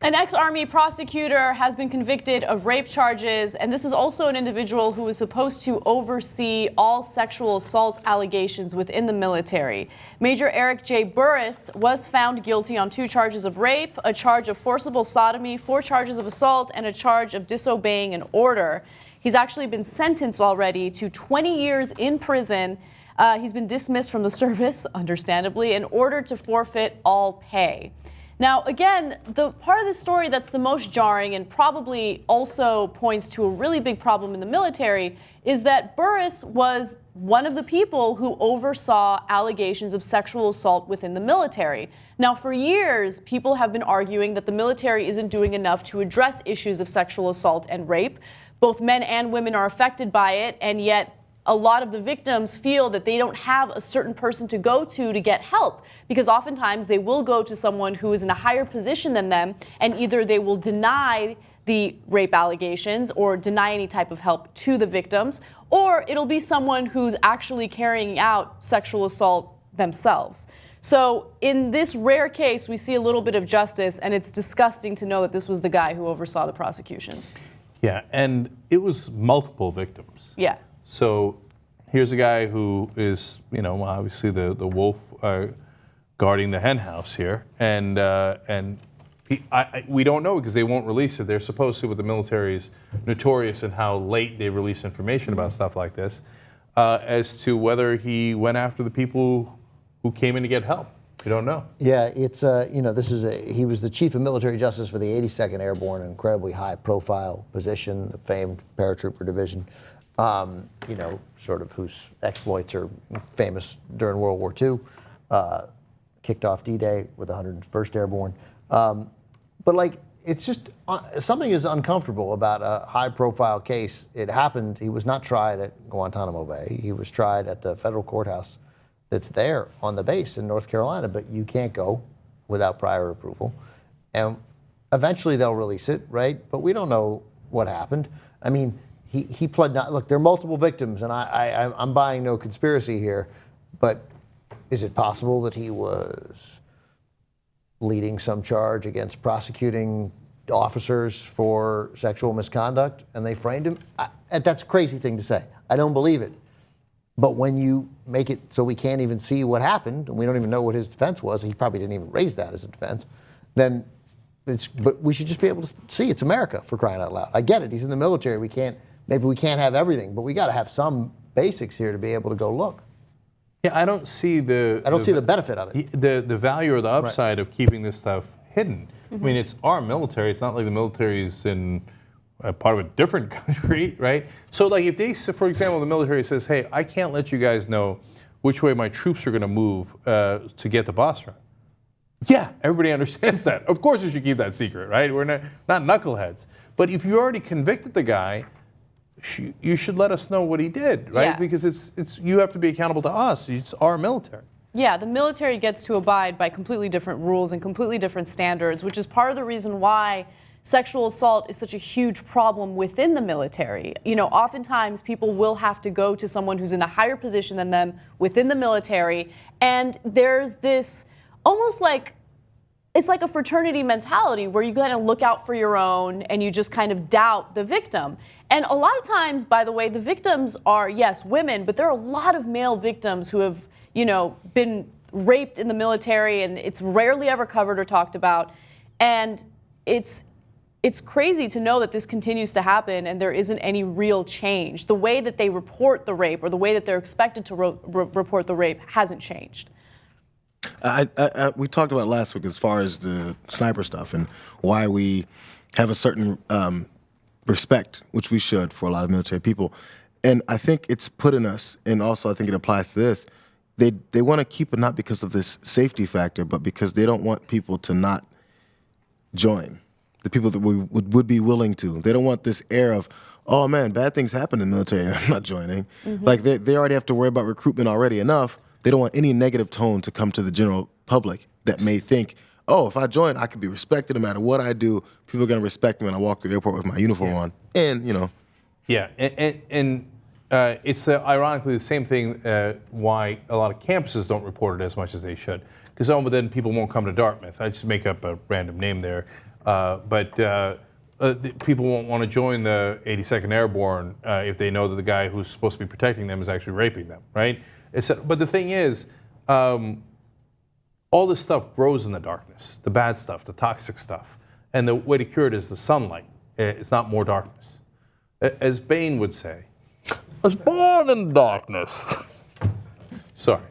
An ex-Army prosecutor has been convicted of rape charges, and this is also an individual who is supposed to oversee all sexual assault allegations within the military. Major Erik J. Burris was found guilty on 2 charges of rape, a charge of forcible sodomy, 4 charges of assault, and a charge of disobeying an order. He's actually been sentenced already to 20 years in prison. He's been dismissed from the service, understandably, in order to forfeit all pay. Now, again, the part of the story that's the most jarring and probably also points to a really big problem in the military is that Burris was one of the people who oversaw allegations of sexual assault within the military. Now, for years, people have been arguing that the military isn't doing enough to address issues of sexual assault and rape. Both men and women are affected by it, and yet a lot of the victims feel that they don't have a certain person to go to get help, because oftentimes they will go to someone who is in a higher position than them, and either they will deny the rape allegations or deny any type of help to the victims, or it'll be someone who's actually carrying out sexual assault themselves. So in this rare case, we see a little bit of justice, and it's disgusting to know that this was the guy who oversaw the prosecutions. Yeah, and it was multiple victims. Yeah. So here's a guy who is, obviously the wolf guarding the hen house here, and we don't know because they won't release it. They're supposed to, but the military is notorious in how late they release information about stuff like this, as to whether he went after the people who came in to get help. We don't know. Yeah, it's he was the chief of military justice for the 82nd Airborne, an incredibly high-profile position, the famed paratrooper division. Sort of whose exploits are famous during World War II, kicked off D-Day with the 101st Airborne. But it's just something is uncomfortable about a high-profile case. It happened. He was not tried at Guantanamo Bay. He was tried at the federal courthouse that's there on the base in North Carolina, but you can't go without prior approval. And eventually they'll release it, right? But we don't know what happened. I mean, he pled not. Look, there are multiple victims, and I'm buying no conspiracy here, but is it possible that he was leading some charge against prosecuting officers for sexual misconduct, and they framed him? That's a crazy thing to say. I don't believe it. But when you make it so we can't even see what happened, and we don't even know what his defense was, he probably didn't even raise that as a defense, then but we should just be able to see it's America, for crying out loud. I get it. He's in the military. Maybe we can't have everything, but we got to have some basics here to be able to go look. Yeah, I don't see the benefit of it. The value or the upside of keeping this stuff hidden. Mm-hmm. I mean, it's our military. It's not like the military is in part of a different country, right? So, if they, for example, the military says, "Hey, I can't let you guys know which way my troops are going to move to get the Basra." Yeah, everybody understands that. Of course, you should keep that secret, right? We're not knuckleheads. But if you already convicted the guy, you should let us know what he did, right? Yeah. Because it's you have to be accountable to us. It's our military. Yeah, the military gets to abide by completely different rules and completely different standards, which is part of the reason why sexual assault is such a huge problem within the military. Oftentimes people will have to go to someone who's in a higher position than them within the military, and there's this almost it's like a fraternity mentality where you kind of look out for your own and you just kind of doubt the victim. And a lot of times, by the way, the victims are, yes, women, but there are a lot of male victims who have, been raped in the military, and it's rarely ever covered or talked about. And it's crazy to know that this continues to happen and there isn't any real change. The way that they report the rape or the way that they're expected to report the rape hasn't changed. We talked about last week as far as the sniper stuff and why we have a certain respect, which we should, for a lot of military people. And I think it's put in us, and also I think it applies to this, they want to keep it not because of this safety factor, but because they don't want people to not join, the people that would be willing to. They don't want this air of, oh man, bad things happen in the military, I'm not joining. Mm-hmm. They already have to worry about recruitment already enough. They don't want any negative tone to come to the general public that may think, oh, if I join, I can be respected no matter what I do. People are going to respect me when I walk through the airport with my uniform on. And, Yeah, and it's ironically the same thing why a lot of campuses don't report it as much as they should. Because then people won't come to Dartmouth. I just make up a random name there. People won't want to join the 82nd Airborne if they know that the guy who's supposed to be protecting them is actually raping them, right? But the thing is, all this stuff grows in the darkness, the bad stuff, the toxic stuff. And the way to cure it is the sunlight. It's not more darkness. As Bane would say, I was born in darkness. Sorry.